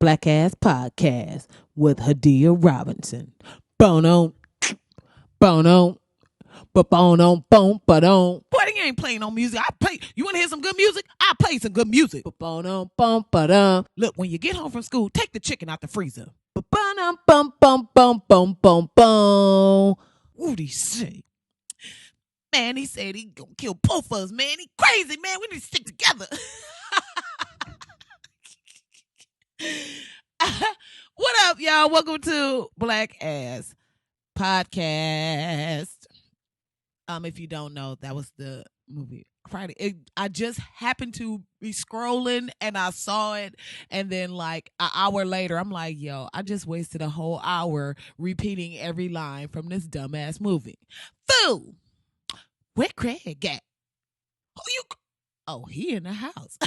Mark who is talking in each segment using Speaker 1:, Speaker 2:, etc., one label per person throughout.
Speaker 1: Black Ass Podcast with Hadia Robinson. Bono, bono, bono, boom, ba-dum. Boy, you ain't playing no music. I play. You want to hear some good music? I play some good music. Bono, boom, ba-dum. Look, when you get home from school, take the chicken out the freezer. Ba-bum, bum, bum, bum, bum, bum, bum. What'd he say? Man, he said he gonna kill both of us, man. He crazy, man. We need to stick together. What up, y'all? Welcome to Black Ass Podcast. If you don't know, that was the movie Friday. I just happened to be scrolling and I saw it, and then like an hour later, I'm like, yo, I just wasted a whole hour repeating every line from this dumbass movie. Fool! Where Craig at? Who you? Oh, he in the house.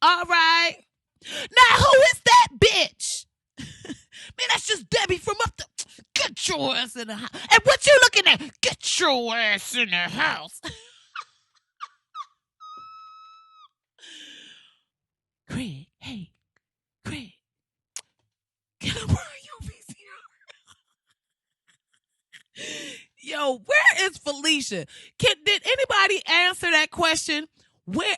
Speaker 1: All right. Now who is that bitch? Man, that's just Debbie from up the. Get your ass in the house. And what you looking at? Get your ass in the house. Craig, hey, Craig, can I borrow your VCR? Yo, where is Felicia? Did anybody answer that question?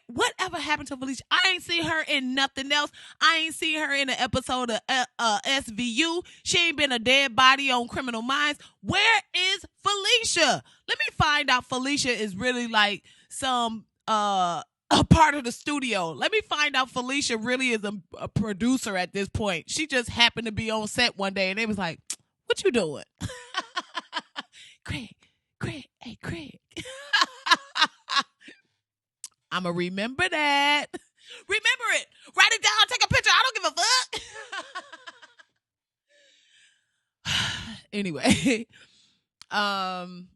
Speaker 1: Whatever happened to Felicia? I ain't seen her in nothing else. I ain't seen her in an episode of SVU. She ain't been a dead body on Criminal Minds. Where is Felicia? Let me find out Felicia is really like some a part of the studio. Let me find out Felicia really is a producer at this point. She just happened to be on set one day and they was like, what you doing? Craig, hey Craig. I'ma remember that. Remember it. Write it down. Take a picture. I don't give a fuck. Anyway,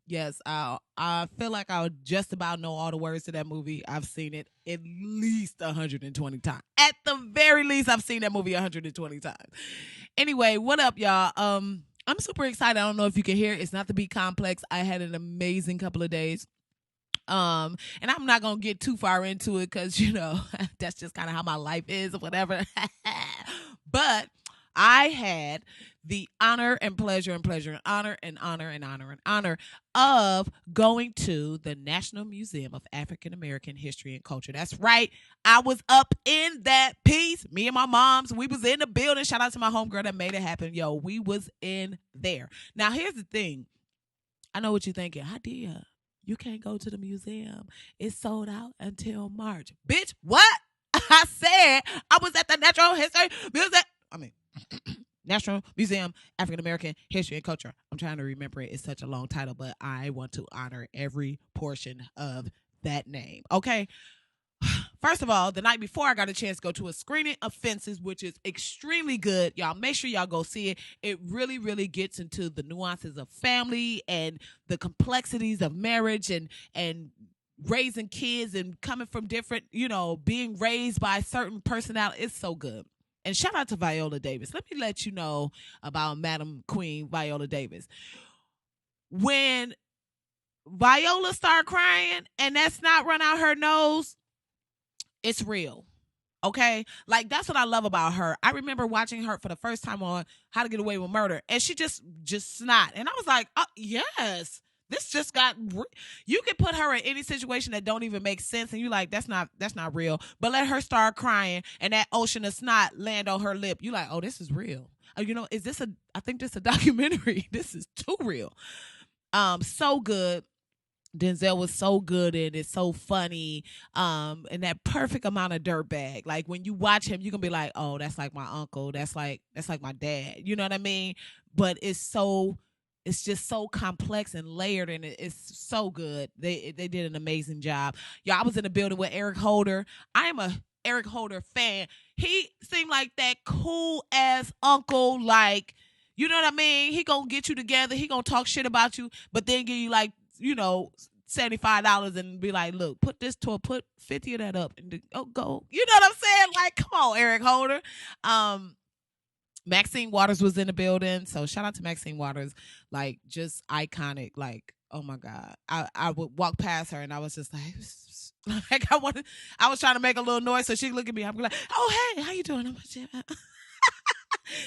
Speaker 1: yes, I feel like I just about know all the words to that movie. I've seen it at least 120 times. At the very least, I've seen that movie 120 times. Anyway, what up, y'all? I'm super excited. I don't know if you can hear it. It's not to be complex. I had an amazing couple of days. And I'm not gonna get too far into it because that's just kind of how my life is or whatever. But I had the honor and pleasure of going to the National Museum of African American History and Culture. That's right. I was up in that piece. Me and my moms, we was in the building. Shout out to my homegirl that made it happen. Yo, we was in there. Now, here's the thing. I know what you're thinking. Idea. You can't go to the museum. It's sold out until March. Bitch, what? I said I was at the National Museum, African American History and Culture. I'm trying to remember it. It's such a long title, but I want to honor every portion of that name. Okay. First of all, the night before, I got a chance to go to a screening of Fences, which is extremely good. Y'all make sure y'all go see it. It really, really gets into the nuances of family and the complexities of marriage and raising kids and coming from different, being raised by certain personalities. It's so good. And shout out to Viola Davis. Let me let you know about Madam Queen Viola Davis. When Viola started crying and that snot run out her nose, it's real. Okay? Like, that's what I love about her. I remember watching her for the first time on How to Get Away with Murder, and she just snot. And I was like, oh, yes. This just got you can put her in any situation that don't even make sense, and you like, that's not real. But let her start crying and that ocean of snot land on her lip. You like, oh, this is real. Is this I think this is a documentary. This is too real. So good. Denzel was so good and it's so funny, and that perfect amount of dirtbag. Like, when you watch him, you can be like, oh, that's like my uncle. That's like my dad. You know what I mean? But it's just so complex and layered, and it's so good. They did an amazing job. Yeah, I was in the building with Eric Holder. I am a Eric Holder fan. He seemed like that cool ass uncle, like, you know what I mean? He gonna get you together. He gonna talk shit about you, but then give you like, $75 and be like, look, put 50 of that up and go. You know what I'm saying? Like, come on, Eric Holder. Maxine Waters was in the building, so shout out to Maxine Waters. Like, just iconic. Like, oh my God. I would walk past her and I was just like, Like I was trying to make a little noise so she could look at me. I'm like, oh hey, how you doing? I'm like,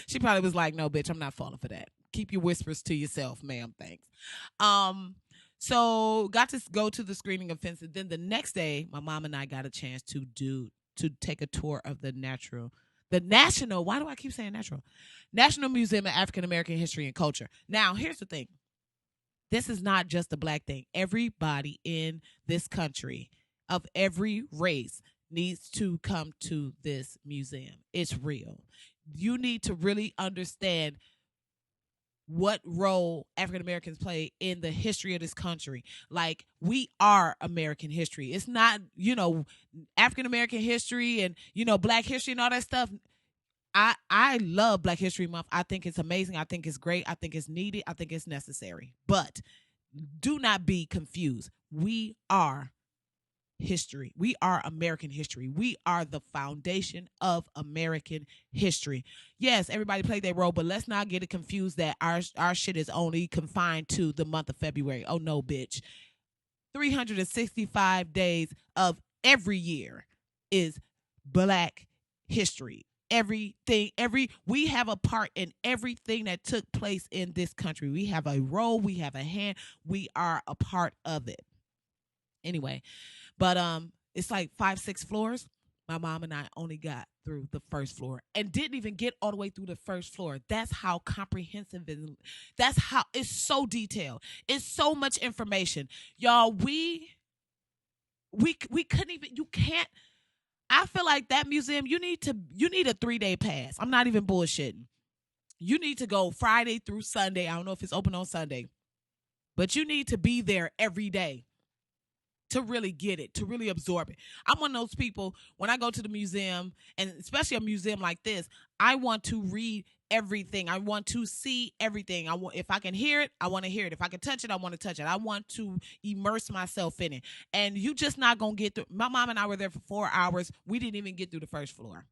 Speaker 1: she probably was like, no, bitch, I'm not falling for that. Keep your whispers to yourself, ma'am. Thanks. Um, so got to go to the screening of Fences. Then the next day, my mom and I got a chance to take a tour of the national. Why do I keep saying natural? National Museum of African American History and Culture. Now, here's the thing. This is not just a black thing. Everybody in this country of every race needs to come to this museum. It's real. You need to really understand what role African Americans play in the history of this country. Like, we are American history. It's not, African American history and, black history and all that stuff. I love Black History Month. I think it's amazing. I think it's great. I think it's needed. I think it's necessary. But do not be confused. We are history. We are American history. We are the foundation of American history. Yes, everybody played their role, but let's not get it confused that our shit is only confined to the month of February. Oh no, bitch. 365 days of every year is Black history. We have a part in everything that took place in this country. We have a role, we have a hand, we are a part of it. Anyway, but it's like 5-6 floors. My mom and I only got through the first floor and didn't even get all the way through the first floor. That's how comprehensive that's how it's so detailed. It's so much information. Y'all, we couldn't even, you can't. I feel like that museum, you need a 3-day pass. I'm not even bullshitting. You need to go Friday through Sunday. I don't know if it's open on Sunday, but you need to be there every day to really get it, to really absorb it. I'm one of those people, when I go to the museum, and especially a museum like this, I want to read everything. I want to see everything. If I can hear it, I want to hear it. If I can touch it, I want to touch it. I want to immerse myself in it. And you just not going to get through. My mom and I were there for 4 hours. We didn't even get through the first floor.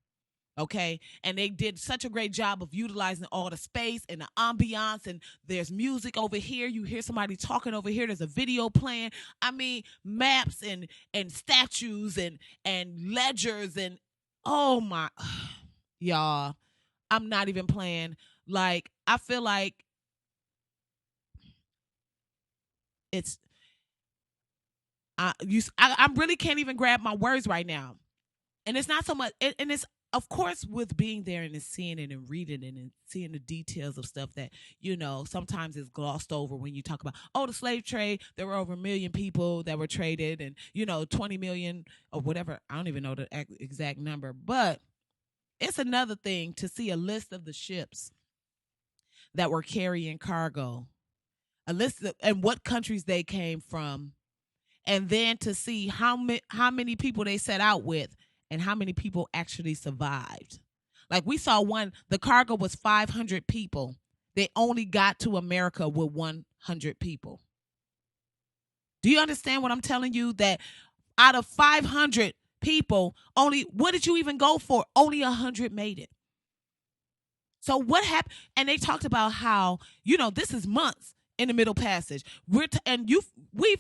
Speaker 1: Okay. And they did such a great job of utilizing all the space and the ambiance, and there's music over here. You hear somebody talking over here. There's a video playing. I mean, maps and statues and ledgers and, oh my, y'all, I'm not even playing. Like, I feel like it's, I really can't even grab my words right now. And it's not so much, and it's, of course, with being there and seeing it and reading it and seeing the details of stuff that, sometimes is glossed over when you talk about, the slave trade, there were over 1 million people that were traded and, 20 million or whatever. I don't even know the exact number, but it's another thing to see a list of the ships that were carrying cargo, a list of, and what countries they came from, and then to see how many people they set out with and how many people actually survived. Like, we saw the cargo was 500 people. They only got to America with 100 people. Do you understand what I'm telling you? That out of 500 people, what did you even go for? Only 100 made it. So what happened? And they talked about how, this is months in the Middle Passage. We've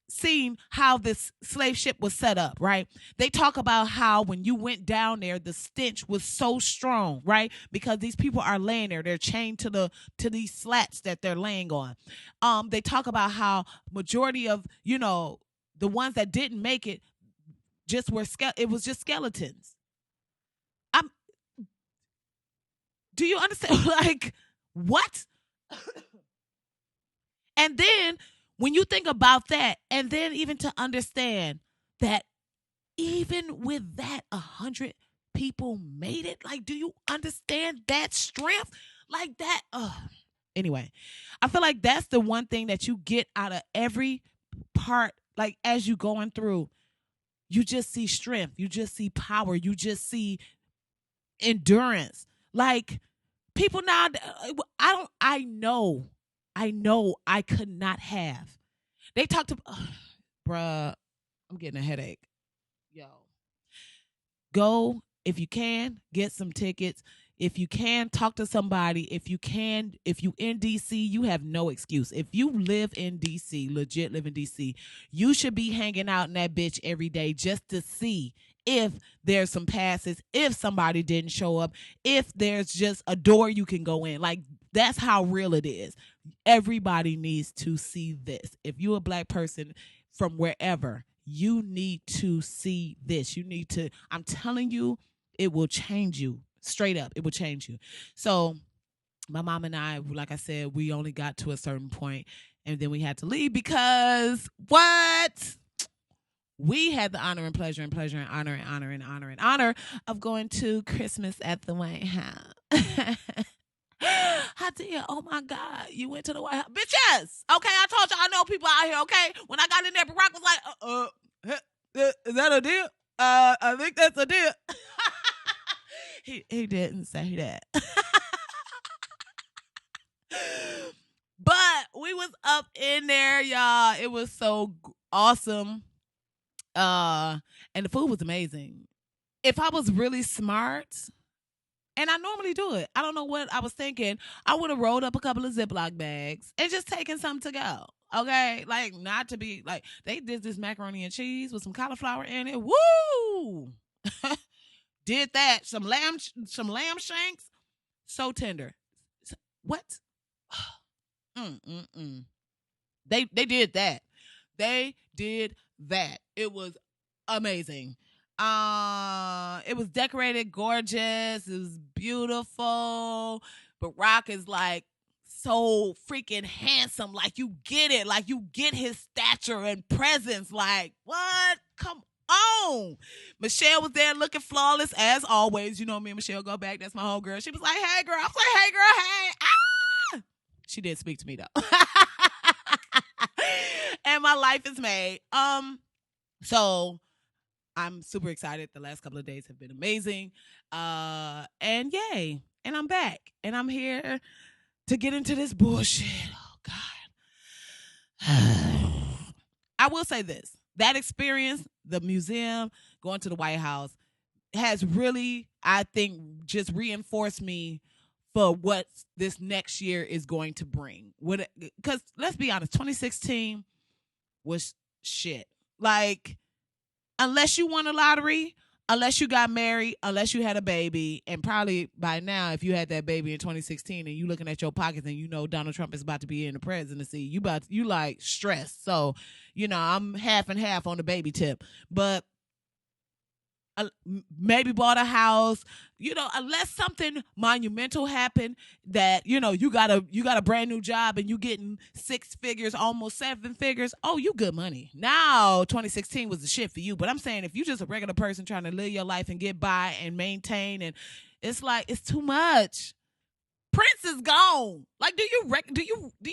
Speaker 1: seen how this slave ship was set up, right? They talk about how when you went down there, the stench was so strong, right? Because these people are laying there. They're chained to these slats that they're laying on. They talk about how majority of, the ones that didn't make it it was just skeletons. Do you understand? Like, what? And then when you think about that, and then even to understand that even with that, 100 people made it. Like, do you understand that strength? Like that? Anyway, I feel like that's the one thing that you get out of every part. Like, as you going through, you just see strength. You just see power. You just see endurance. Like, people now, I know I could not have. They talked about, bruh, I'm getting a headache. Yo, go, if you can, get some tickets. If you can talk to somebody, if you in DC, you have no excuse. If you live in DC, legit live in DC, you should be hanging out in that bitch every day just to see if there's some passes, if somebody didn't show up, if there's just a door you can go in. Like, that's how real it is. Everybody needs to see this. If you're a black person from wherever, you need to see this. You need to, I'm telling you, it will change you. Straight up, it will change you. So my mom and I, like I said, we only got to a certain point and then we had to leave because what? We had the honor and pleasure and pleasure and honor and honor and honor and honor of going to Christmas at the White House. How dare, oh my God, you went to the White House. Bitch, yes. Okay, I told you I know people out here, okay? When I got in there, Barack was like, is that a deal? I think that's a deal. He didn't say that. But we was up in there, y'all. It was so awesome. And the food was amazing. If I was really smart, and I normally do it, I don't know what I was thinking, I would have rolled up a couple of Ziploc bags and just taken some to go. Okay, like, not to be like, they did this macaroni and cheese with some cauliflower in it. Woo! Did that. Some lamb shanks, so tender. What? They did that. They did that. It was amazing. It was decorated gorgeous. It was beautiful. Barack is like so freaking handsome. Like, you get it. Like, you get his stature and presence. Like, what? Come on. Michelle was there looking flawless as always. You know me and Michelle go back. That's my whole girl. She was like, hey girl. I was like, hey girl, hey. Ah! She did speak to me though. And my life is made. So I'm super excited. The last couple of days have been amazing. And yay. And I'm back. And I'm here to get into this bullshit. Oh God. I will say this. That experience, the museum, going to the White House, has really, I think, just reinforced me for what this next year is going to bring. Because let's be honest, 2016 was shit. Like, unless you won a lottery, unless you got married, unless you had a baby, and probably by now, if you had that baby in 2016 and you looking at your pockets and you know Donald Trump is about to be in the presidency, you like stressed. So, I'm half and half on the baby tip. But maybe bought a house, unless something monumental happened that, you got a brand new job and you getting 6 figures, almost 7 figures. Oh, you good money. Now, 2016 was the shit for you. But I'm saying, if you just a regular person trying to live your life and get by and maintain, and it's like, it's too much. Prince is gone. Like, do you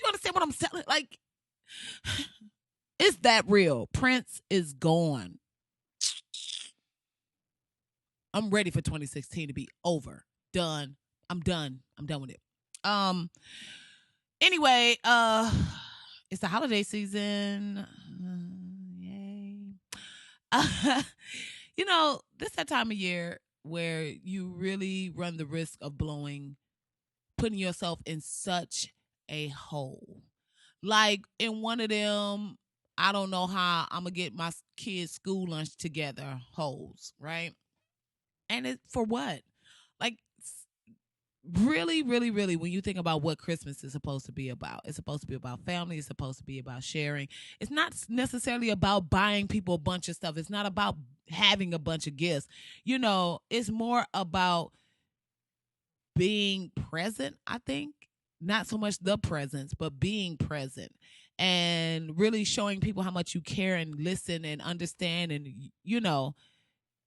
Speaker 1: understand what I'm saying? Like, it's that real. Prince is gone. I'm ready for 2016 to be over. Done. I'm done. I'm done with it. Anyway, it's the holiday season. Yay. This is that time of year where you really run the risk of putting yourself in such a hole. Like, in one of them, I don't know how I'm going to get my kids' school lunch together holes, right? And it's for what? Like, really, really, really, when you think about what Christmas is supposed to be about, it's supposed to be about family. It's supposed to be about sharing. It's not necessarily about buying people a bunch of stuff. It's not about having a bunch of gifts. It's more about being present, I think. Not so much the presence, but being present. And really showing people how much you care and listen and understand and,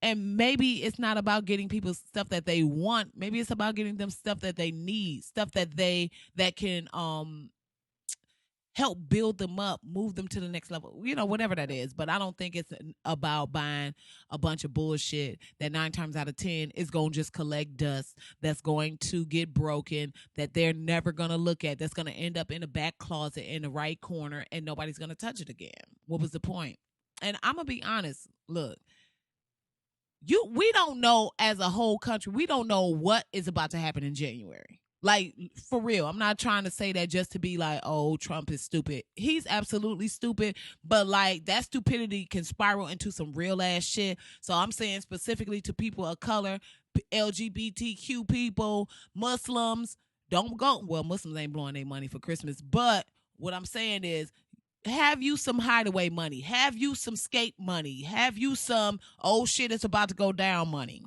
Speaker 1: and maybe it's not about getting people stuff that they want. Maybe it's about getting them stuff that they need, stuff that can help build them up, move them to the next level, whatever that is. But I don't think it's about buying a bunch of bullshit that 9 times out of 10 is going to just collect dust, that's going to get broken, that they're never going to look at, that's going to end up in a back closet in the right corner and nobody's going to touch it again. What was the point? And I'm going to be honest. Look, we don't know, as a whole country, we don't know what is about to happen in January. Like, for real. I'm not trying to say that just to be like, oh, Trump is stupid. He's absolutely stupid, but like that stupidity can spiral into some real ass shit. So I'm saying specifically to people of color, LGBTQ people, Muslims, don't go. Well, Muslims ain't blowing their money for Christmas, but what I'm saying is, have you some hideaway money, have you some skate money, have you some, oh shit, it's about to go down money.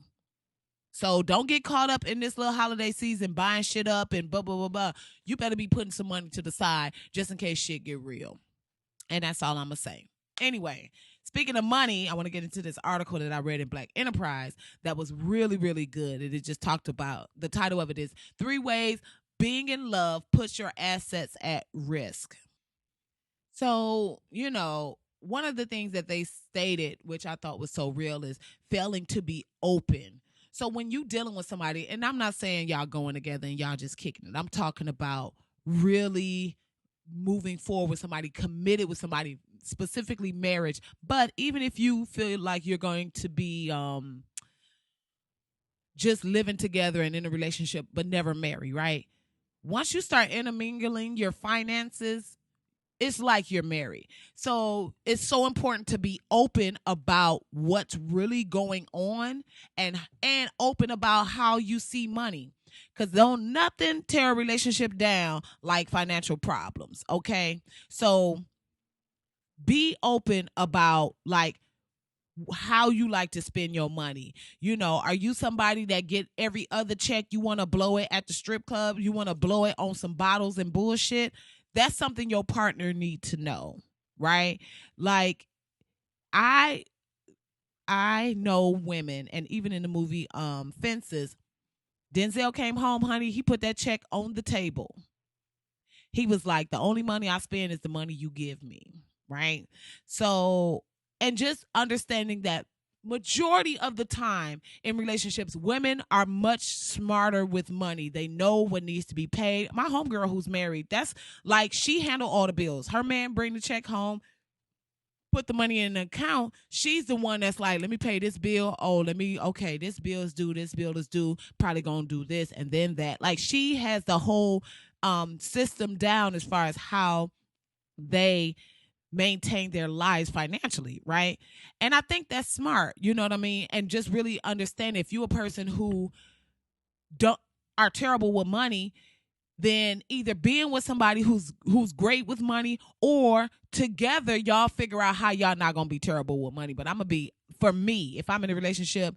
Speaker 1: So don't get caught up in this little holiday season buying shit up and blah blah blah blah. You better be putting some money to the side just in case shit get real. And that's all I'm gonna say. Anyway, speaking of money, I want to get into this article that I read in Black Enterprise that was really, really good. And it just talked about, the title of it is 3 Ways Being in Love Puts Your Assets at Risk. So, one of the things that they stated, which I thought was so real, is failing to be open. So when you dealing with somebody, and I'm not saying y'all going together and y'all just kicking it. I'm talking about really moving forward with somebody, committed with somebody, specifically marriage. But even if you feel like you're going to be just living together and in a relationship but never marry, right? Once you start intermingling your finances, it's like you're married. So it's so important to be open about what's really going on, and open about how you see money. Because don't nothing tear a relationship down like financial problems, okay? So be open about like how you like to spend your money. Are you somebody that get every other check, you want to blow it at the strip club, you want to blow it on some bottles and bullshit? That's something your partner need to know, right? Like, I know women, and even in the movie Fences, Denzel came home, honey, he put that check on the table. He was like, the only money I spend is the money you give me, right? So, and just understanding that majority of the time in relationships, women are much smarter with money. They know what needs to be paid. My homegirl who's married, that's like, she handled all the bills. Her man bring the check home, put the money in the account. She's the one that's like, let me pay this bill. Oh, okay, this bill is due. This bill is due. Probably gonna do this and then that. Like, she has the whole system down as far as how they maintain their lives financially, right? And I think that's smart, you know what I mean? And just really understand, if you're a person who don't are terrible with money, then either being with somebody who's great with money, or together y'all figure out how y'all not gonna be terrible with money. But I'm gonna be, for me, if I'm in a relationship,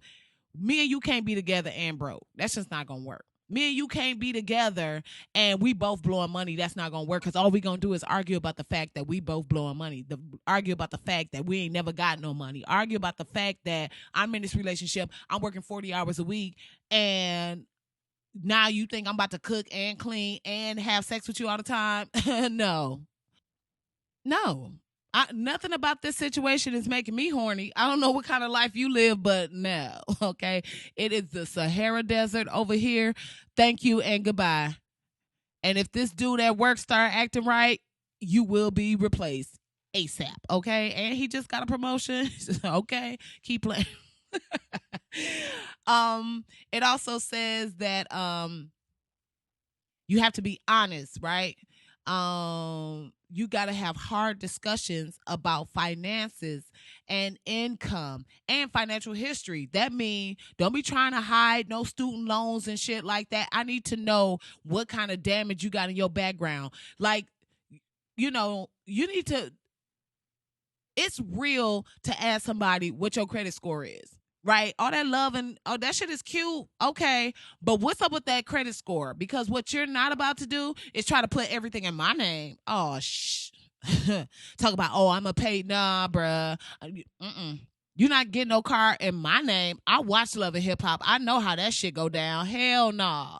Speaker 1: me and you can't be together and broke. That's just not gonna work. Me and you can't be together and we both blowing money. That's not gonna work, because all we gonna do is argue about the fact that we both blowing money. Argue about the fact that we ain't never got no money. Argue about the fact that I'm in this relationship, I'm working 40 hours a week, and now you think I'm about to cook and clean and have sex with you all the time. No. Nothing about this situation is making me horny. I don't know what kind of life you live, but no. Okay, it is the Sahara Desert over here. Thank you and goodbye. And if this dude at work start acting right, you will be replaced ASAP. Okay, and he just got a promotion. Okay, keep playing. It also says that you have to be honest, right? You got to have hard discussions about finances and income and financial history. That means don't be trying to hide no student loans and shit like that. I need to know what kind of damage you got in your background. Like, you need to, it's real to ask somebody what your credit score is. Right? All that love and that shit is cute. Okay. But what's up with that credit score? Because what you're not about to do is try to put everything in my name. Oh, talk about, I'm going to pay. Nah, bruh. You're not getting no car in my name. I watch Love and Hip Hop. I know how that shit go down. Hell no.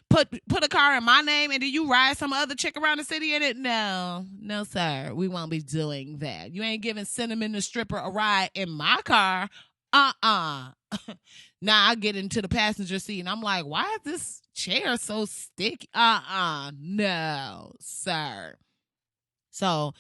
Speaker 1: Put a car in my name and then you ride some other chick around the city in it? No, sir. We won't be doing that. You ain't giving Cinnamon the stripper a ride in my car. Now I get into the passenger seat and I'm like, why is this chair so sticky? No, sir. So,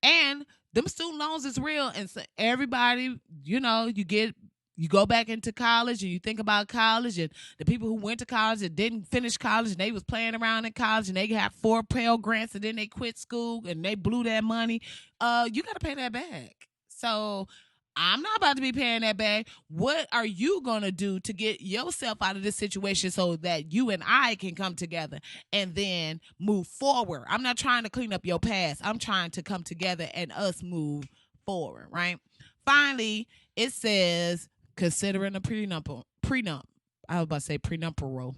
Speaker 1: and them student loans is real. And so everybody, you go back into college and you think about college and the people who went to college and didn't finish college and they was playing around in college and they got 4 Pell Grants and then they quit school and they blew that money. You got to pay that back. So I'm not about to be paying that back. What are you going to do to get yourself out of this situation so that you and I can come together and then move forward? I'm not trying to clean up your past. I'm trying to come together and us move forward, right? Finally, it says considering a prenup. I was about to say prenuptial.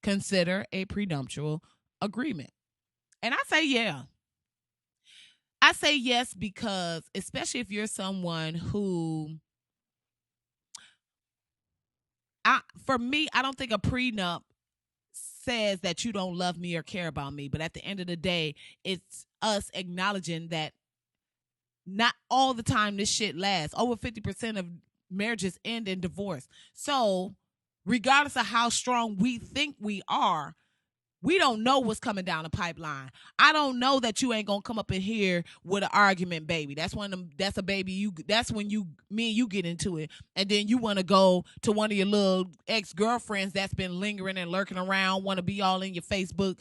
Speaker 1: Consider a prenuptial agreement. And I say, yeah. I say yes because especially if you're someone who, for me, I don't think a prenup says that you don't love me or care about me. But at the end of the day, it's us acknowledging that not all the time this shit lasts. Over 50% of marriages end in divorce. So regardless of how strong we think we are, we don't know what's coming down the pipeline. I don't know that you ain't gonna come up in here with an argument, baby. That's that's a baby. That's when me and you get into it, and then you want to go to one of your little ex-girlfriends that's been lingering and lurking around, want to be all in your Facebook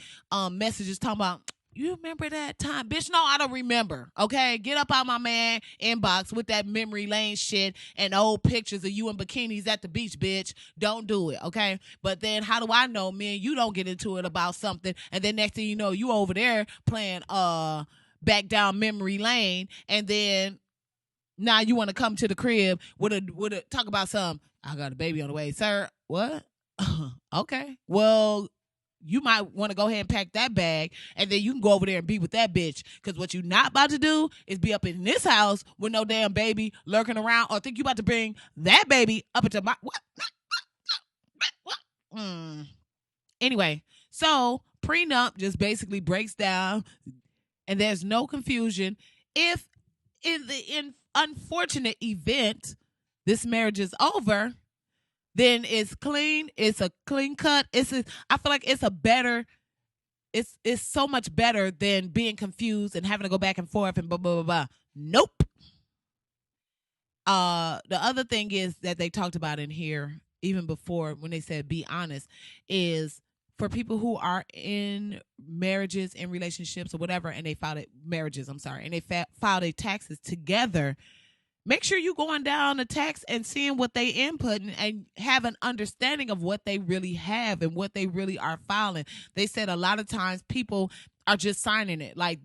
Speaker 1: messages talking about, you remember that time? Bitch, no, I don't remember. Okay? Get up out my man inbox with that memory lane shit and old pictures of you in bikinis at the beach, bitch. Don't do it, okay? But then how do I know, me and you don't get into it about something, and then next thing you know, you over there playing back down memory lane, and then now you want to come to the crib with a talk about some, I got a baby on the way. Sir, what? Okay. Well, you might want to go ahead and pack that bag, and then you can go over there and be with that bitch. Because what you not about to do is be up in this house with no damn baby lurking around, or think you about to bring that baby up into my what? Anyway, so prenup just basically breaks down, and there's no confusion. If in the unfortunate event this marriage is over, then it's clean. It's a clean cut. I feel like it's it's so much better than being confused and having to go back and forth and blah, blah, blah, blah. Nope. The other thing is that they talked about in here, even before when they said be honest, is for people who are in marriages, in relationships or whatever, and they filed and they filed their taxes together. Make sure you going down the tax and seeing what they input and have an understanding of what they really have and what they really are filing. They said a lot of times people are just signing it. Like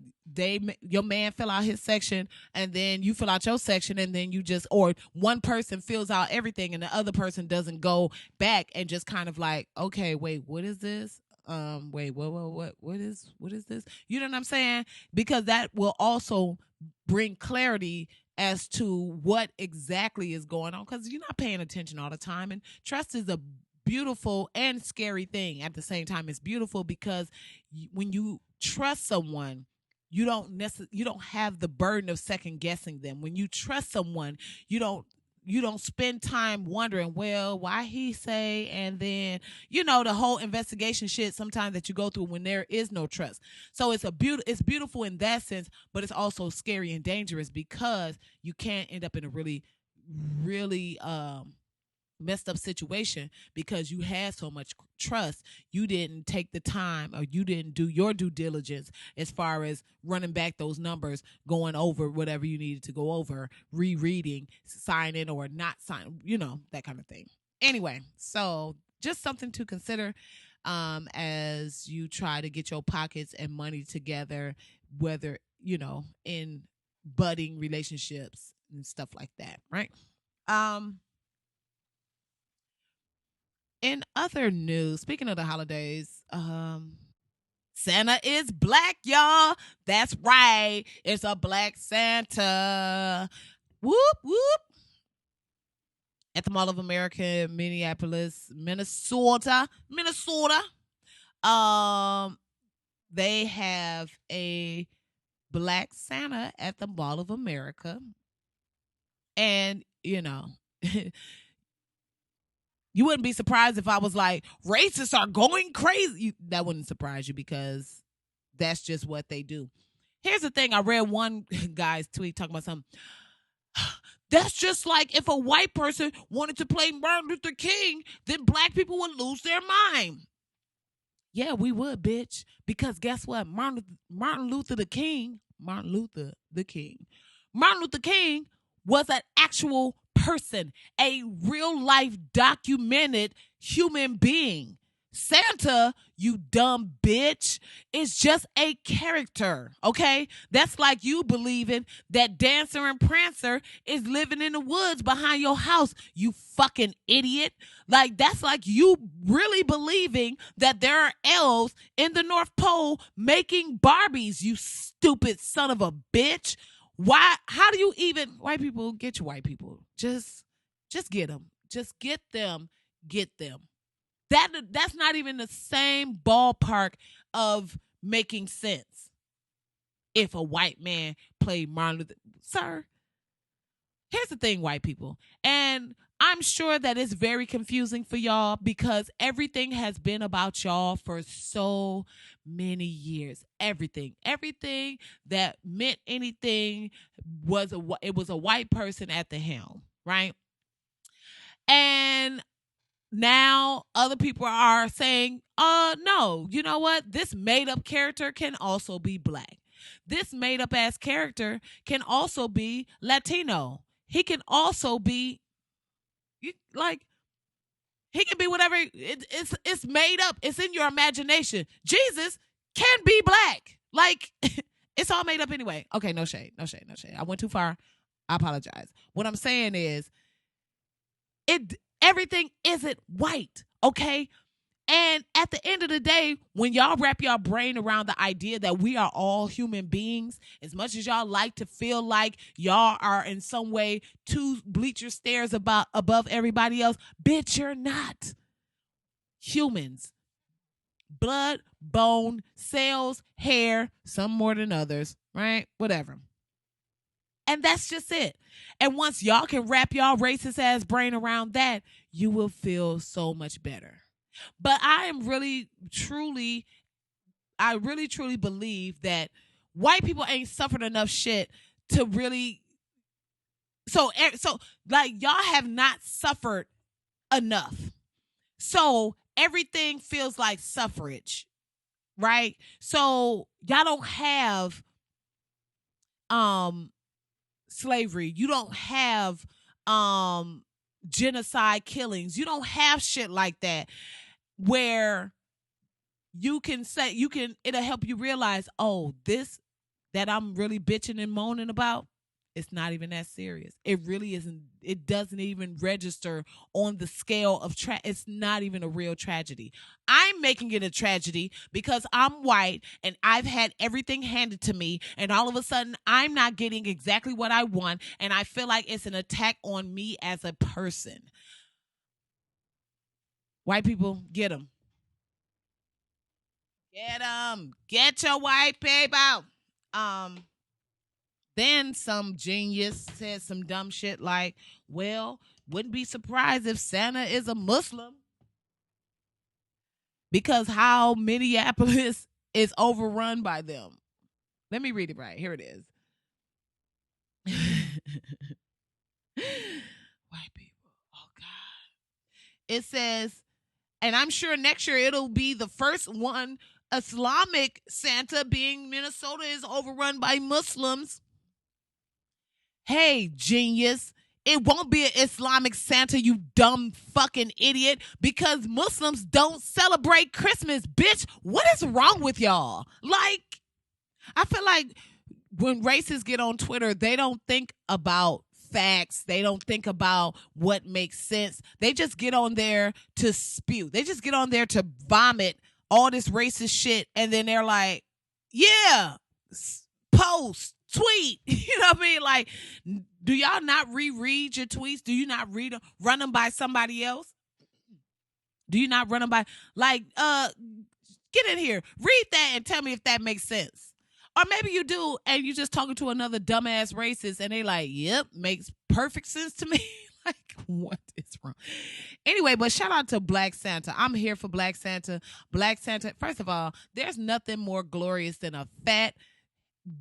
Speaker 1: your man fill out his section and then you fill out your section, and then or one person fills out everything and the other person doesn't go back and just kind of like, okay, wait, what is this? Wait, what is this? You know what I'm saying? Because that will also bring clarity as to what exactly is going on, because you're not paying attention all the time. And trust is a beautiful and scary thing at the same time. It's beautiful because when you trust someone, you don't have the burden of second guessing them. When you trust someone, you don't spend time wondering, well, why he say, and then, the whole investigation shit sometimes that you go through when there is no trust. So it's beautiful in that sense, but it's also scary and dangerous because you can't end up in a really, really messed up situation because you had so much trust. You didn't take the time, or you didn't do your due diligence as far as running back those numbers, going over whatever you needed to go over, rereading, signing or not signing, that kind of thing. Anyway, so just something to consider as you try to get your pockets and money together, whether, in budding relationships and stuff like that, right? In other news, speaking of the holidays, Santa is black, y'all. That's right. It's a black Santa. Whoop, whoop. At the Mall of America in Minneapolis, Minnesota. They have a black Santa at the Mall of America. And, you wouldn't be surprised if I was like, racists are going crazy. That wouldn't surprise you because that's just what they do. Here's the thing. I read one guy's tweet talking about something. That's just like if a white person wanted to play Martin Luther King, then black people would lose their mind. Yeah, we would, bitch. Because guess what? Martin Luther King was an actual person, a real life documented human being. Santa, you dumb bitch, is just a character, okay? That's like you believing that Dancer and Prancer is living in the woods behind your house, you fucking idiot. Like, that's like you really believing that there are elves in the North Pole making Barbies, you stupid son of a bitch. Why? How do you even, white people, get your white people. Just get them. Just get them. Get them. That's not even the same ballpark of making sense. If a white man played Martin Luther, sir, here's the thing, white people, and I'm sure that it's very confusing for y'all because everything has been about y'all for so many years. Everything that meant anything was a white person at the helm, right? And now other people are saying, no, you know what? This made up character can also be black. This made up ass character can also be Latino. He can also be like, he can be whatever. It's made up. It's in your imagination. Jesus can be black. Like, it's all made up anyway. Okay, no shade. I went too far. I apologize. What I'm saying is, everything isn't white, okay? And at the end of the day, when y'all wrap your brain around the idea that we are all human beings, as much as y'all like to feel like y'all are in some way two bleacher stairs above everybody else, bitch, you're not. Humans. Blood, bone, cells, hair, some more than others, right? Whatever. And that's just it. And once y'all can wrap y'all racist ass brain around that, you will feel so much better. But I really truly believe that white people ain't suffered enough shit to really. So like, y'all have not suffered enough. So everything feels like suffrage, right? So y'all don't have slavery. You don't have genocide killings. You don't have shit like that where you can say, it'll help you realize, oh, this that I'm really bitching and moaning about, it's not even that serious. It really isn't. It doesn't even register on the scale of it's not even a real tragedy. I'm making it a tragedy because I'm white and I've had everything handed to me, and all of a sudden I'm not getting exactly what I want, and I feel like it's an attack on me as a person. White people, get them. Get them. Get your white people. Then some genius said some dumb shit like, well, wouldn't be surprised if Santa is a Muslim because how Minneapolis is overrun by them. Let me read it right. Here it is. White people. Oh, God. It says, and I'm sure next year it'll be the first one, Islamic Santa, being Minnesota is overrun by Muslims. Hey, genius, it won't be an Islamic Santa, you dumb fucking idiot, because Muslims don't celebrate Christmas, bitch. What is wrong with y'all? Like, I feel like when racists get on Twitter, they don't think about facts. They don't think about what makes sense. They just get on there to spew. They just get on there to vomit all this racist shit, and then they're like, yeah, post, tweet. You know what I mean? Like, do y'all not reread your tweets? Do you not read them, run them by somebody else? Do you not run them by, like, get in here, read that and tell me if that makes sense. Or maybe you do, and you just talking to another dumbass racist, and they like, yep, makes perfect sense to me. Like, what is wrong? Anyway, but shout out to Black Santa. I'm here for Black Santa. Black Santa, first of all, there's nothing more glorious than a fat,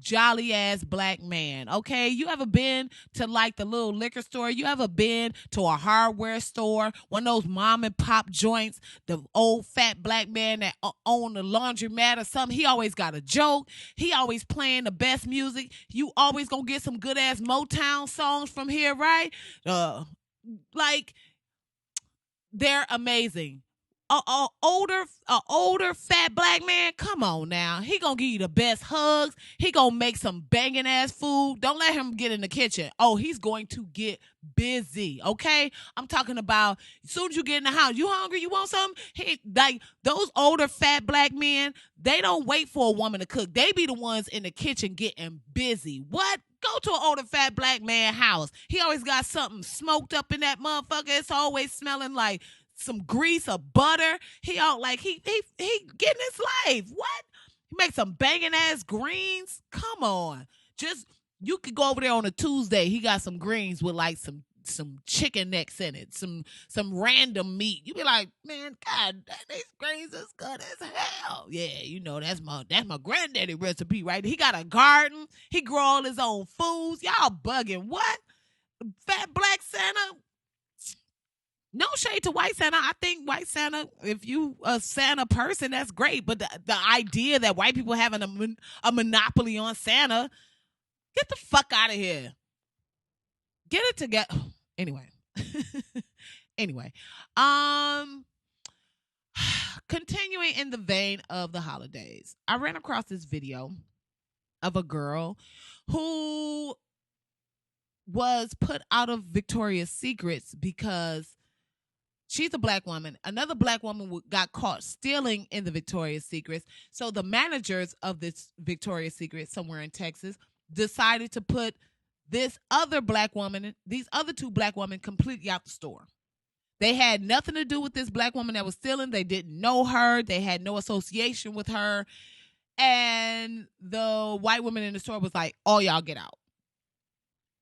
Speaker 1: jolly ass black man. Okay, you ever been to like the little liquor store? You ever been to a hardware store, one of those mom and pop joints? The old fat black man that own the laundromat or something. He always got a joke. He always playing the best music. You always gonna get some good ass Motown songs from here, right? Like they're amazing. A older fat black man, come on now. He gonna give you the best hugs. He gonna make some banging ass food. Don't let him get in the kitchen. Oh, he's going to get busy, okay? I'm talking about as soon as you get in the house, you hungry, you want something? Like those older fat black men, they don't wait for a woman to cook. They be the ones in the kitchen getting busy. What? Go to an older fat black man house. He always got something smoked up in that motherfucker. It's always smelling like some grease or butter. He all like he getting his life. What? He makes some banging ass greens. Come on. Just you could go over there on a Tuesday. He got some greens with like some chicken necks in it, some random meat. You be like, man, God, these greens is good as hell. Yeah, you know that's my granddaddy recipe, right? He got a garden. He grow all his own foods. Y'all bugging. What? Fat black Santa? No shade to white Santa. I think white Santa, if you a Santa person, that's great. But the idea that white people having a monopoly on Santa, get the fuck out of here. Get it together. Anyway. Anyway. Continuing in the vein of the holidays, I ran across this video of a girl who was put out of Victoria's Secrets because she's a black woman. Another black woman got caught stealing in the Victoria's Secrets. So the managers of this Victoria's Secret somewhere in Texas decided to put this other black woman, these other two black women, completely out the store. They had nothing to do with this black woman that was stealing. They didn't know her. They had no association with her. And the white woman in the store was like, all y'all get out.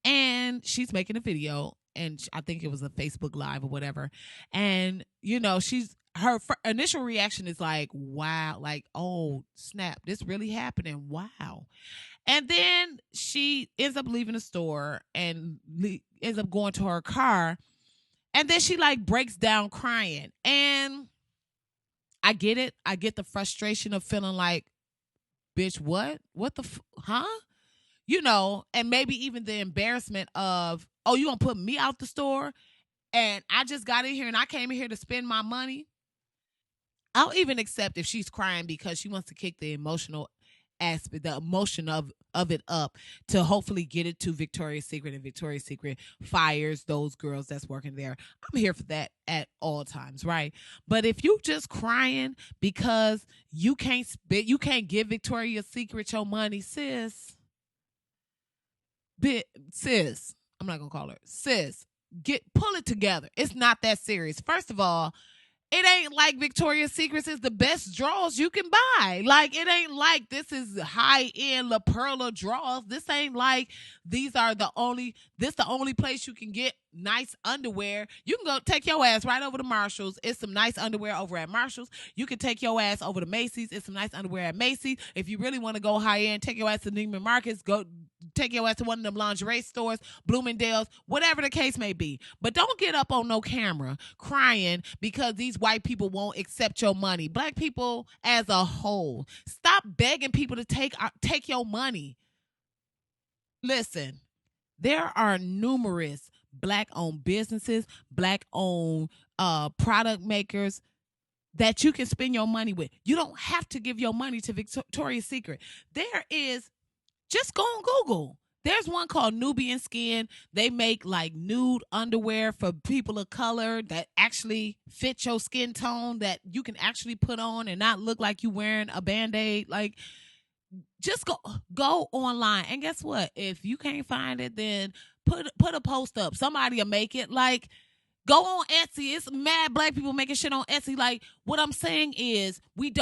Speaker 1: And she's making a video. And I think it was a Facebook Live or whatever. And, you know, her initial reaction is like, wow, like, oh, snap, this really happening. Wow. And then she ends up leaving the store and ends up going to her car. And then she like breaks down crying. And I get it. I get the frustration of feeling like, bitch, what? What the, huh? You know, and maybe even the embarrassment of, oh, you gonna put me out the store and I just got in here and I came in here to spend my money. I'll even accept if she's crying because she wants to kick the emotional aspect, the emotion of it up to hopefully get it to Victoria's Secret, and Victoria's Secret fires those girls that's working there. I'm here for that at all times, right? But if you just crying because you can't give Victoria's Secret your money, sis, I'm not gonna call her sis, pull it together. It's not that serious. First of all, it ain't like Victoria's Secrets is the best drawers you can buy. Like, it ain't like this is high-end La Perla drawers. This ain't like this the only place you can get nice underwear. You can go take your ass right over to Marshall's. It's some nice underwear over at Marshall's. You can take your ass over to Macy's. It's some nice underwear at Macy's. If you really want to go high-end, take your ass to Neiman Marcus. Go take your ass to one of them lingerie stores, Bloomingdale's, whatever the case may be. But don't get up on no camera crying because these white people won't accept your money. Black people as a whole, stop begging people to take your money. Listen, there are numerous black-owned businesses, black-owned product makers that you can spend your money with. You don't have to give your money to Victoria's Secret. Just go on Google. There's one called Nubian Skin. They make like nude underwear for people of color that actually fit your skin tone, that you can actually put on and not look like you wearing a Band-Aid. Like, just go online. And guess what? If you can't find it, then put a post up. Somebody will make it. Like, go on Etsy. It's mad black people making shit on Etsy. Like, what I'm saying is we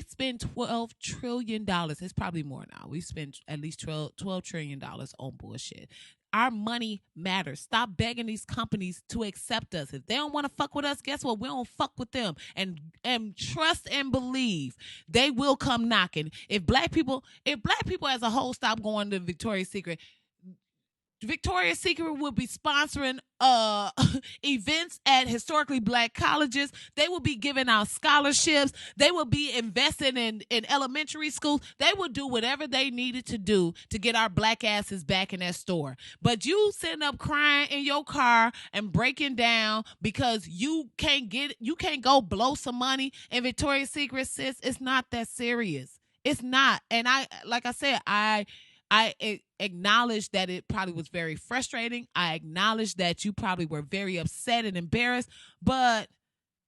Speaker 1: spend $12 trillion. It's probably more now. We spend at least $12 trillion on bullshit. Our money matters. Stop begging these companies to accept us. If they don't want to fuck with us, guess what? We don't fuck with them. And trust and believe they will come knocking. If black people as a whole stop going to Victoria's Secret will be sponsoring events at historically black colleges. They will be giving out scholarships. They will be investing in elementary schools. They will do whatever they needed to do to get our black asses back in that store. But you sitting up crying in your car and breaking down because you can't go blow some money in Victoria's Secret, sis. It's not that serious. It's not. And I acknowledge that it probably was very frustrating. I acknowledge that you probably were very upset and embarrassed. But,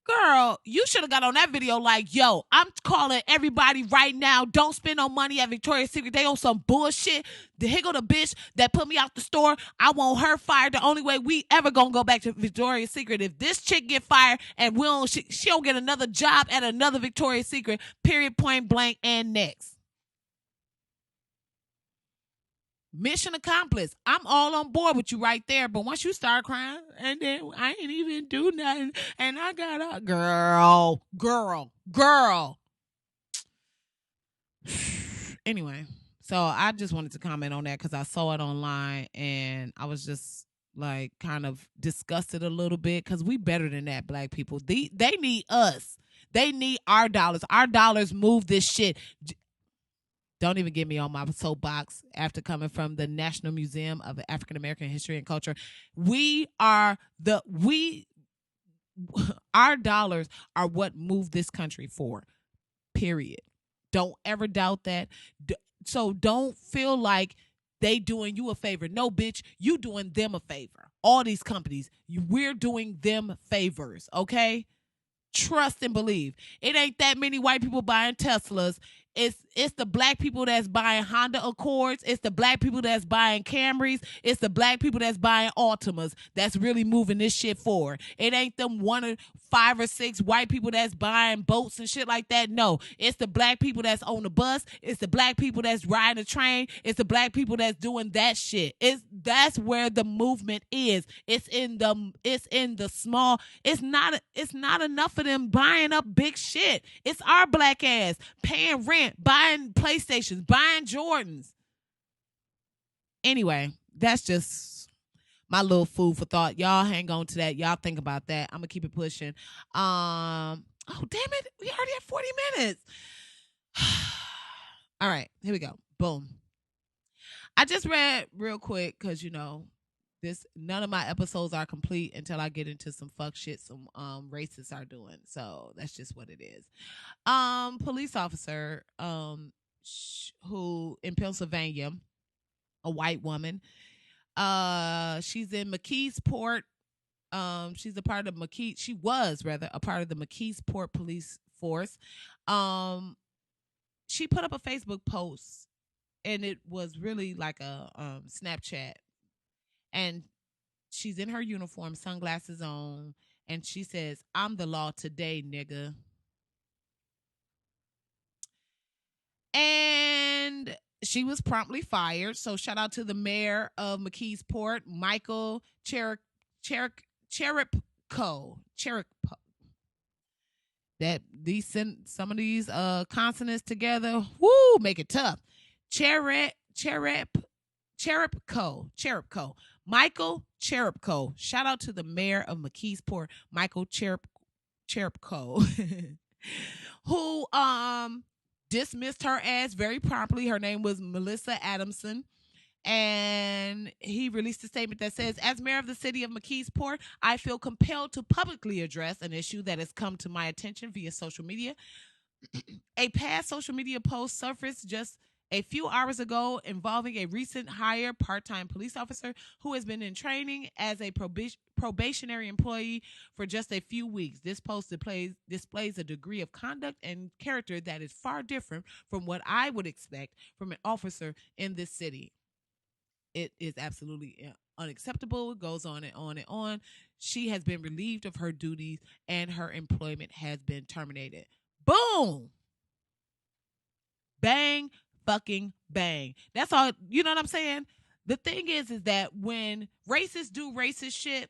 Speaker 1: girl, you should have got on that video like, yo, I'm calling everybody right now. Don't spend no money at Victoria's Secret. They on some bullshit. Here go the bitch that put me out the store. I want her fired. The only way we ever gonna go back to Victoria's Secret if this chick get fired and she don't get another job at another Victoria's Secret, period, point blank, and next. Mission accomplished. I'm all on board with you right there. But once you start crying, and then I ain't even do nothing, and I got a girl. Anyway, so I just wanted to comment on that because I saw it online, and I was just like kind of disgusted a little bit because we better than that, black people. They need us. They need our dollars. Our dollars move this shit. Don't even get me on my soapbox after coming from the National Museum of African American History and Culture. Our dollars are what move this country forward. Period. Don't ever doubt that. So don't feel like they doing you a favor. No, bitch, you doing them a favor. All these companies, we're doing them favors, okay? Trust and believe. It ain't that many white people buying Teslas. It's the black people that's buying Honda Accords. It's the black people that's buying Camrys. It's the black people that's buying Altimas that's really moving this shit forward. It ain't them 1 or 5 or 6 white people that's buying boats and shit like that. No, it's the black people that's on the bus. It's the black people that's riding the train. It's the black people that's doing that shit. That's where the movement is. It's in the small. It's not enough of them buying up big shit. It's our black ass paying rent, buying PlayStations, buying Jordans. Anyway, that's just my little food for thought. Y'all hang on to that. Y'all think about that. I'm gonna keep it pushing. Oh damn it, we already have 40 minutes. All right, here we go. Boom. I just read real quick because none of my episodes are complete until I get into some fuck shit some racists are doing. So that's just what it is. Police officer who in Pennsylvania, a white woman, she's in McKeesport. She was a part of the McKeesport police force. She put up a Facebook post, and it was really like a Snapchat. And she's in her uniform, sunglasses on, and she says, "I'm the law today, nigga." And she was promptly fired. So shout out to the mayor of McKeesport, Michael Cheripko. That some of these consonants together, woo, make it tough. Cheripko. Michael Cheripko. Shout out to the mayor of McKeesport, Michael Cheripko, who dismissed her ass very promptly. Her name was Melissa Adamson. And he released a statement that says, "As mayor of the city of McKeesport, I feel compelled to publicly address an issue that has come to my attention via social media. A past social media post surfaced just a few hours ago involving a recent hire part-time police officer who has been in training as a probationary employee for just a few weeks. This post displays a degree of conduct and character that is far different from what I would expect from an officer in this city. It is absolutely unacceptable." It goes on and on and on. She has been relieved of her duties and her employment has been terminated. Boom! Bang, fucking bang. That's all. You know what I'm saying? the thing is that when racists do racist shit,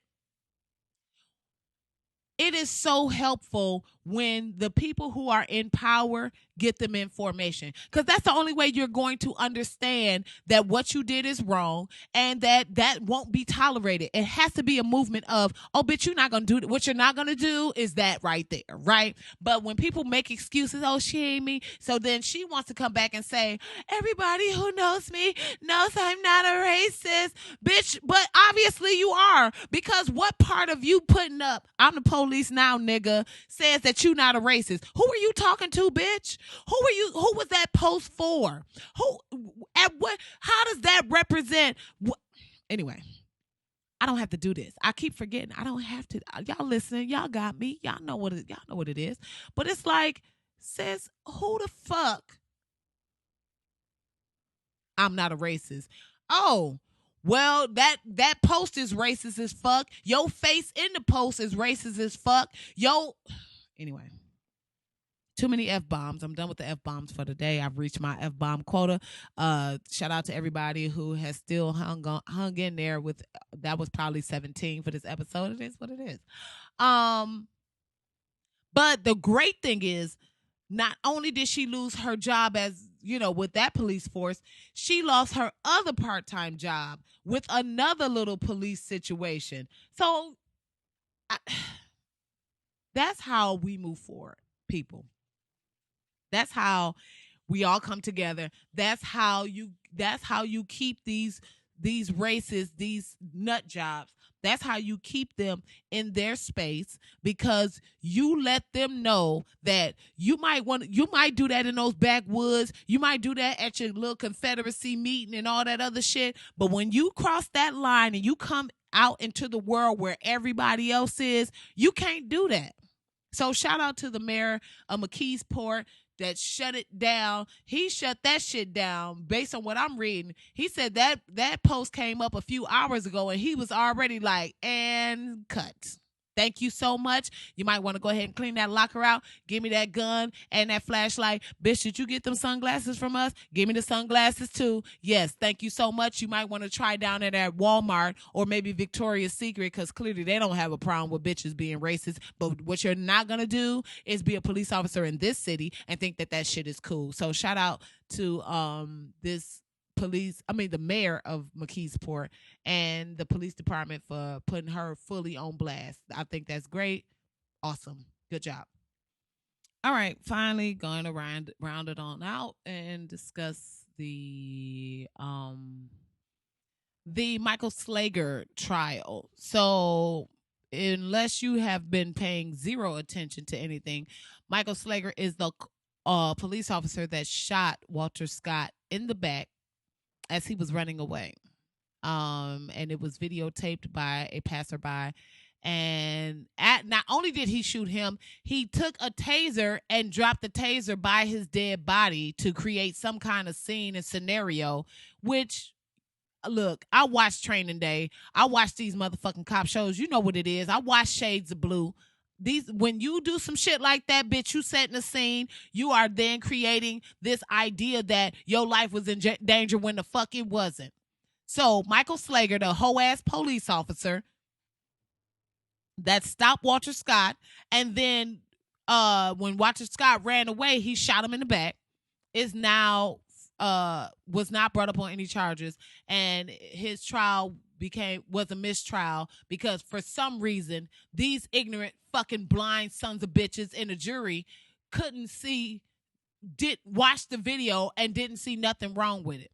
Speaker 1: it is so helpful when the people who are in power get them information, because that's the only way you're going to understand that what you did is wrong and that won't be tolerated. It has to be a movement of, oh, bitch, you're not going to do what you're not going to do is that right there, right? But when people make excuses, oh, she ain't me, so then she wants to come back and say, everybody who knows me knows I'm not a racist, bitch. But obviously you are, because what part of you putting up, I'm the police now, nigga, says that you not a racist? Who are you talking to, bitch? Who was that post for? Who, at what, how does that represent what? Anyway, I don't have to do this. I keep forgetting. I don't have to. Y'all listening, y'all got me. Y'all know what it is. But it's like, sis, who the fuck? I'm not a racist. Oh, well, that post is racist as fuck. Your face in the post is racist as fuck. Anyway. Too many F-bombs. I'm done with the F-bombs for the day. I've reached my F-bomb quota. Shout out to everybody who has still hung in there with, that was probably 17 for this episode. It is what it is. But the great thing is, not only did she lose her job as, with that police force, she lost her other part-time job with another little police situation. So that's how we move forward, people. That's how we all come together. That's how you keep these racists, these nut jobs. That's how you keep them in their space, because you let them know that you might do that in those backwoods. You might do that at your little Confederacy meeting and all that other shit. But when you cross that line and you come out into the world where everybody else is, you can't do that. So shout out to the mayor of McKeesport that shut it down. He shut that shit down based on what I'm reading. He said that post came up a few hours ago and he was already like, and cut. Thank you so much. You might want to go ahead and clean that locker out. Give me that gun and that flashlight. Bitch, did you get them sunglasses from us? Give me the sunglasses too. Yes, thank you so much. You might want to try down it at Walmart or maybe Victoria's Secret, because clearly they don't have a problem with bitches being racist. But what you're not going to do is be a police officer in this city and think that shit is cool. So shout out to the mayor of McKeesport and the police department for putting her fully on blast. I think that's great. Awesome. Good job. All right. Finally going to round it on out and discuss the Michael Slager trial. So unless you have been paying zero attention to anything, Michael Slager is the police officer that shot Walter Scott in the back as he was running away. And it was videotaped by a passerby. And not only did he shoot him, he took a taser and dropped the taser by his dead body to create some kind of scene and scenario, which, look, I watched Training Day. I watched these motherfucking cop shows. You know what it is. I watched Shades of Blue. When you do some shit like that, bitch, you setting a scene. You are then creating this idea that your life was in danger when the fuck it wasn't. So Michael Slager, the hoe ass police officer that stopped Walter Scott, and then when Walter Scott ran away, he shot him in the back, is now was not brought up on any charges, and his trial was a mistrial because for some reason these ignorant fucking blind sons of bitches in a jury watched the video and didn't see nothing wrong with it.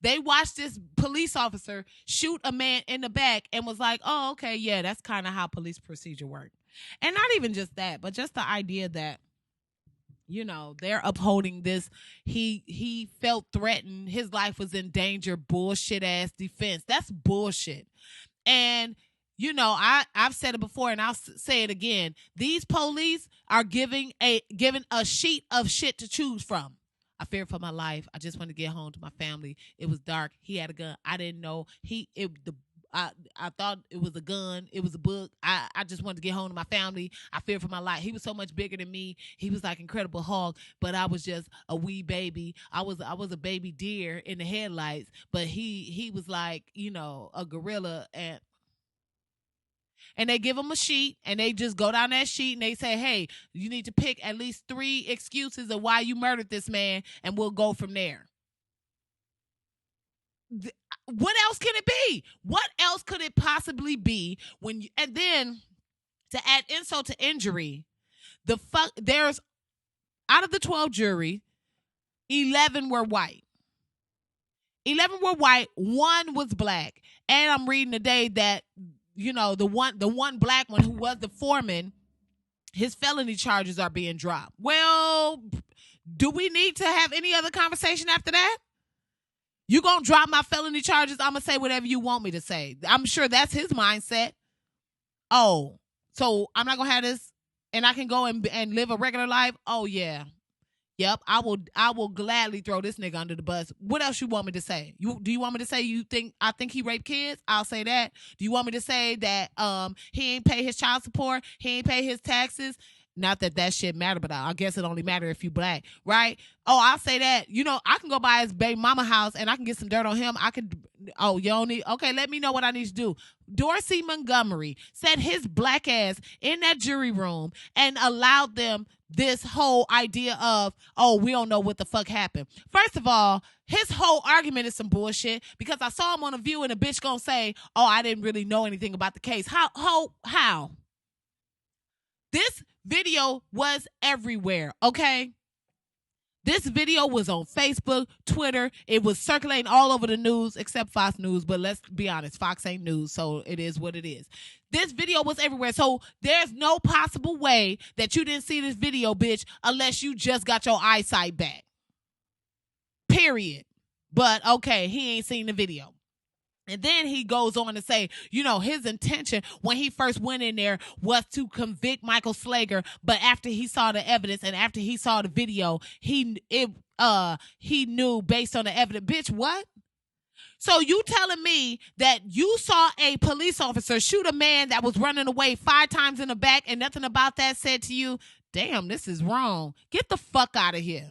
Speaker 1: They watched this police officer shoot a man in the back and was like, oh, okay, yeah, that's kind of how police procedure works. And not even just that, but just the idea that, they're upholding this. He felt threatened. His life was in danger. Bullshit ass defense. That's bullshit. And, I've said it before and I'll say it again. These police are given a sheet of shit to choose from. I feared for my life. I just wanted to get home to my family. It was dark. He had a gun. I didn't know. I thought it was a gun. It was a book. I just wanted to get home to my family. I feared for my life. He was so much bigger than me. He was like Incredible Hulk, but I was just a wee baby. I was a baby deer in the headlights, but he was like, a gorilla. And they give him a sheet, and they just go down that sheet, and they say, hey, you need to pick at least 3 excuses of why you murdered this man, and we'll go from there. What else can it be? What else could it possibly be? And then to add insult to injury, there's out of the 12 jury, 11 were white. 11 were white, 1 was black. And I'm reading today that the one black one who was the foreman, his felony charges are being dropped. Well, do we need to have any other conversation after that? You gonna drop my felony charges? I'm gonna say whatever you want me to say. I'm sure that's his mindset. Oh, so I'm not gonna have this, and I can go and live a regular life? Oh yeah. Yep, I will gladly throw this nigga under the bus. What else you want me to say? Do you want me to say I think he raped kids? I'll say that. Do you want me to say that he ain't pay his child support, he ain't pay his taxes? Not that shit matter, but I guess it only matter if you black, right? Oh, I'll say that. I can go by his baby mama house and I can get some dirt on him. You don't need, okay, let me know what I need to do. Dorsey Montgomery set his black ass in that jury room and allowed them this whole idea of, oh, we don't know what the fuck happened. First of all, his whole argument is some bullshit because I saw him on a View and a bitch gonna say, oh, I didn't really know anything about the case. How? This video was everywhere, okay? This video was on Facebook, Twitter. It was circulating all over the news, except Fox News. But let's be honest, Fox ain't news, so it is what it is. This video was everywhere. So there's no possible way that you didn't see this video, bitch, unless you just got your eyesight back. Period. But, okay, he ain't seen the video. And then he goes on to say, his intention when he first went in there was to convict Michael Slager. But after he saw the evidence and after he saw the video, he knew based on the evidence. Bitch, what? So you telling me that you saw a police officer shoot a man that was running away 5 times in the back and nothing about that said to you, damn, this is wrong. Get the fuck out of here.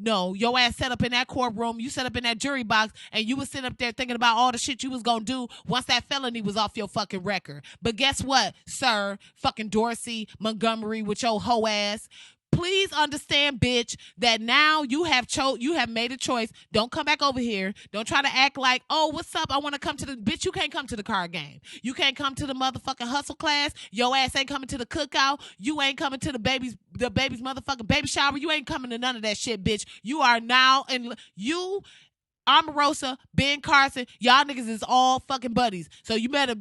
Speaker 1: No, your ass set up in that courtroom, you set up in that jury box, and you was sitting up there thinking about all the shit you was gonna do once that felony was off your fucking record. But guess what, sir, fucking Dorsey Montgomery with your hoe ass? Please understand, bitch, that now you have made a choice. Don't come back over here. Don't try to act like, oh, what's up? I want to come to the bitch. You can't come to the card game. You can't come to the motherfucking hustle class. Your ass ain't coming to the cookout. You ain't coming to the baby's motherfucking baby shower. You ain't coming to none of that shit, bitch. You are now you. Omarosa, Ben Carson, y'all niggas is all fucking buddies. So you better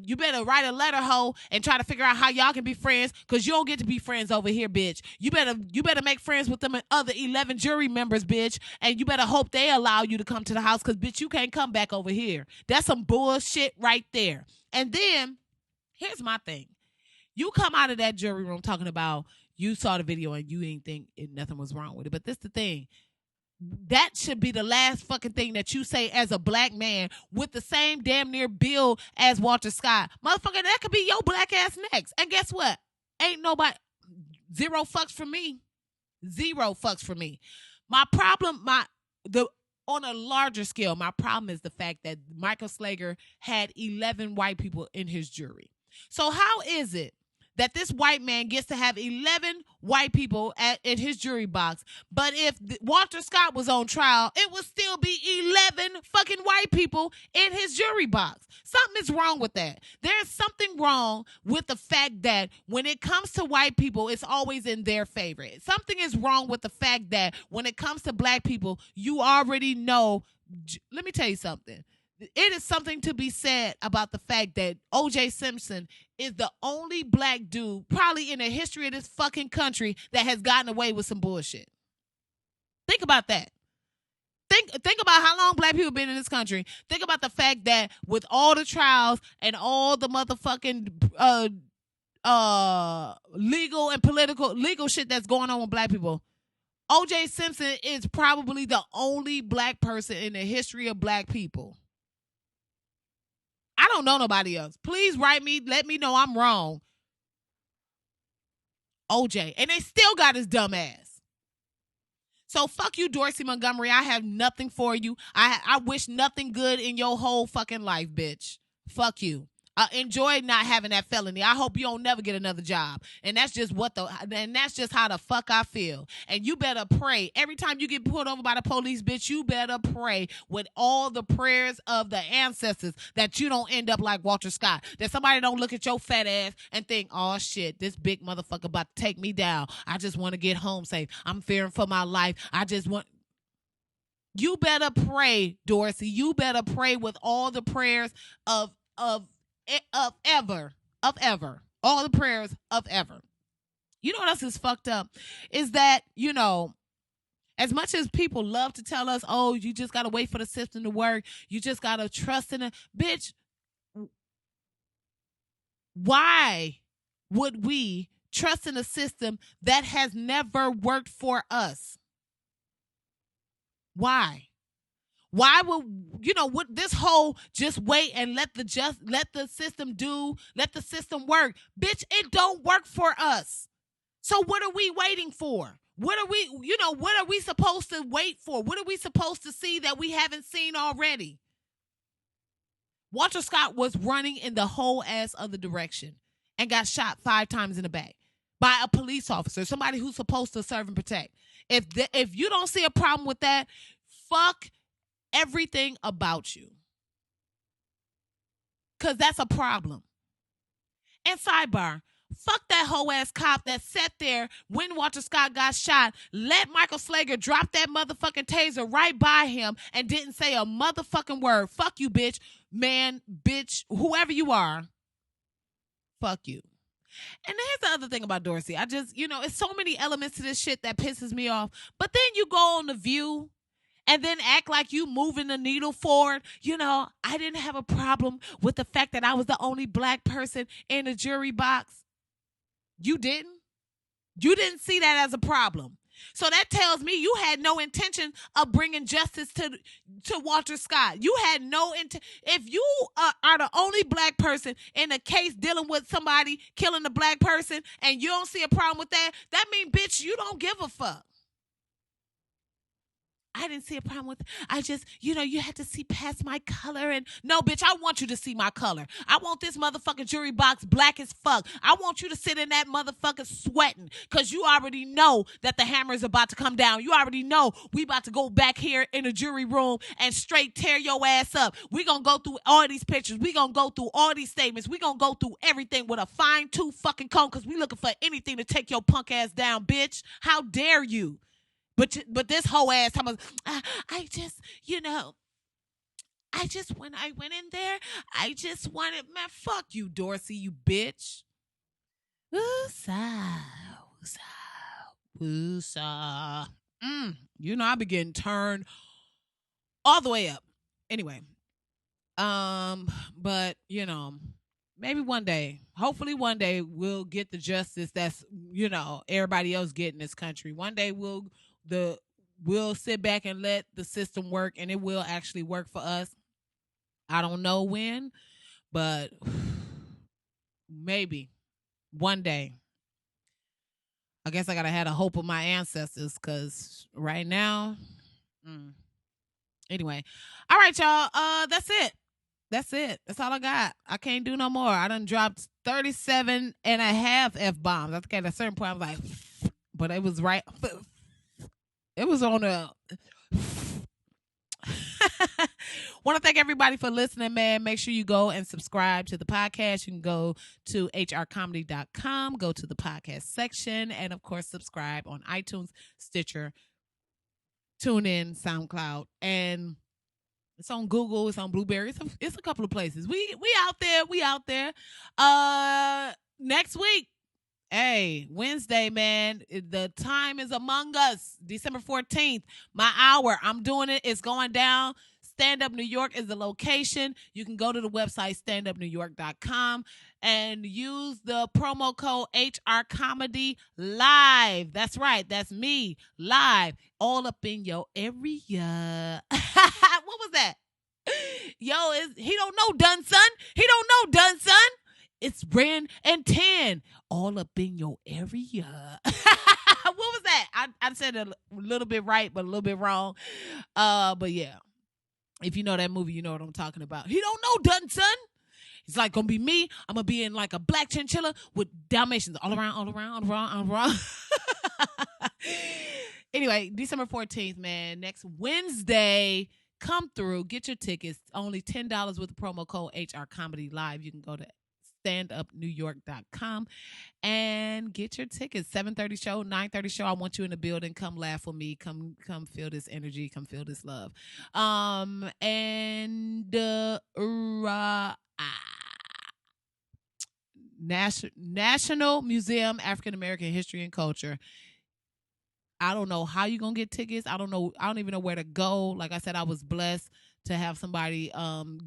Speaker 1: write a letter, hoe, and try to figure out how y'all can be friends, because you don't get to be friends over here, bitch. You better make friends with them and other 11 jury members, bitch, and you better hope they allow you to come to the house, because, bitch, you can't come back over here. That's some bullshit right there. And then, here's my thing. You come out of that jury room talking about you saw the video and you didn't think nothing was wrong with it. But this the thing. That should be the last fucking thing that you say as a black man with the same damn near build as Walter Scott. Motherfucker, that could be your black ass next. And guess what? Ain't nobody, 0 fucks for me. 0 fucks for me. My problem, on a larger scale, my problem is the fact that Michael Slager had 11 white people in his jury. So how is it that this white man gets to have 11 white people in his jury box, but if Walter Scott was on trial, it would still be 11 fucking white people in his jury box? Something is wrong with that. There's something wrong with the fact that when it comes to white people, it's always in their favor. Something is wrong with the fact that when it comes to black people, you already know. Let me tell you something. It is something to be said about the fact that O.J. Simpson is the only black dude probably in the history of this fucking country that has gotten away with some bullshit. Think about that. Think about how long black people been in this country. Think about the fact that with all the trials and all the motherfucking legal shit that's going on with black people, O.J. Simpson is probably the only black person in the history of black people. I don't know nobody else. Please write me. Let me know I'm wrong. OJ. And they still got his dumb ass. So fuck you, Dorsey Montgomery. I have nothing for you. I wish nothing good in your whole fucking life, bitch. Fuck you. Enjoy not having that felony. I hope you don't never get another job. And that's just how the fuck I feel. And you better pray. Every time you get pulled over by the police, bitch, you better pray with all the prayers of the ancestors that you don't end up like Walter Scott. That somebody don't look at your fat ass and think, oh shit, this big motherfucker about to take me down. I just want to get home safe. I'm fearing for my life. You better pray, Dorsey. You better pray with all the prayers of ever. All the prayers of ever. You know what else is fucked up? Is that, as much as people love to tell us, oh, you just got to wait for the system to work. You just got to trust in it. Bitch, why would we trust in a system that has never worked for us? Why? Why would what this whole just wait and let the system work? Bitch, it don't work for us. So what are we waiting for? What are we supposed to wait for? What are we supposed to see that we haven't seen already? Walter Scott was running in the whole ass other direction and got shot 5 times in the back by a police officer, somebody who's supposed to serve and protect. If you don't see a problem with that, fuck everything about you. Because that's a problem. And sidebar, fuck that whole ass cop that sat there when Walter Scott got shot, let Michael Slager drop that motherfucking taser right by him and didn't say a motherfucking word. Fuck you, bitch, man, bitch, whoever you are. Fuck you. And here's the other thing about Dorsey. I just, it's so many elements to this shit that pisses me off. But then you go on The View and then act like you moving the needle forward. I didn't have a problem with the fact that I was the only black person in the jury box. You didn't? You didn't see that as a problem. So that tells me you had no intention of bringing justice to Walter Scott. You had no intent. If you are the only black person in a case dealing with somebody killing a black person and you don't see a problem with that, that means, bitch, you don't give a fuck. I didn't see a problem with, I just, you had to see past my color. And no, bitch, I want you to see my color. I want this motherfucking jury box black as fuck. I want you to sit in that motherfucker sweating because you already know that the hammer is about to come down. You already know we about to go back here in the jury room and straight tear your ass up. We going to go through all these pictures. We going to go through all these statements. We going to go through everything with a fine tooth fucking comb because we looking for anything to take your punk ass down, bitch. How dare you? But this whole ass time was, I just, when I went in there, I just wanted, man, fuck you, Dorsey, you bitch. Woosah. I be getting turned all the way up. Anyway, but, maybe one day, hopefully one day we'll get the justice that's, everybody else get in this country. One day we'll sit back and let the system work and it will actually work for us. I don't know when, but maybe one day. I guess I gotta have the hope of my ancestors because right now, Anyway. All right, y'all. That's it. That's all I got. I can't do no more. I done dropped 37 and a half F-bombs. I think at a certain point I was like, but it was right. It was on a. Want to thank everybody for listening, man. Make sure you go and subscribe to the podcast. You can go to hrcomedy.com, go to the podcast section, and of course, subscribe on iTunes, Stitcher, TuneIn, SoundCloud, and it's on Google. It's on Blueberry. It's a couple of places. We out there. Next week. Hey, Wednesday, man. The time is among us. December 14th. My hour. I'm doing it. It's going down. Stand Up New York is the location. You can go to the website, standupnewyork.com, and use the promo code HRComedy Live. That's right. That's me. Live. All up in your area. What was that? Yo, he don't know done, son. He don't know done, son. It's Ren and 10 all up in your area. What was that? I said a little bit right, but a little bit wrong. But yeah, if you know that movie, you know what I'm talking about. He don't know done, son. It's like gonna be me. I'm gonna be in like a black chinchilla with Dalmatians all around, all around, all around, all around. Anyway, December 14th, man. Next Wednesday. Come through, get your tickets. Only $10 with the promo code HR Comedy Live. You can go to standupnewyork.com and get your tickets. 7:30 show, 9:30 show. I want you in the building. Come laugh with me. Come feel this energy. Come feel this love. National Museum African American History and Culture. I don't know how you're gonna get tickets. I don't know. I don't even know where to go. Like I said, I was blessed to have somebody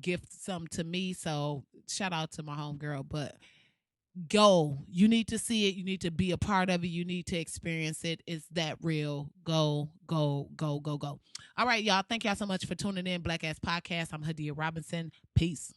Speaker 1: gift some to me. So shout out to my homegirl. But go. You need to see it. You need to be a part of it. You need to experience it. It's that real. Go, go, go, go, go. All right, y'all. Thank y'all so much for tuning in. Black Ass Podcast. I'm Hadia Robinson. Peace.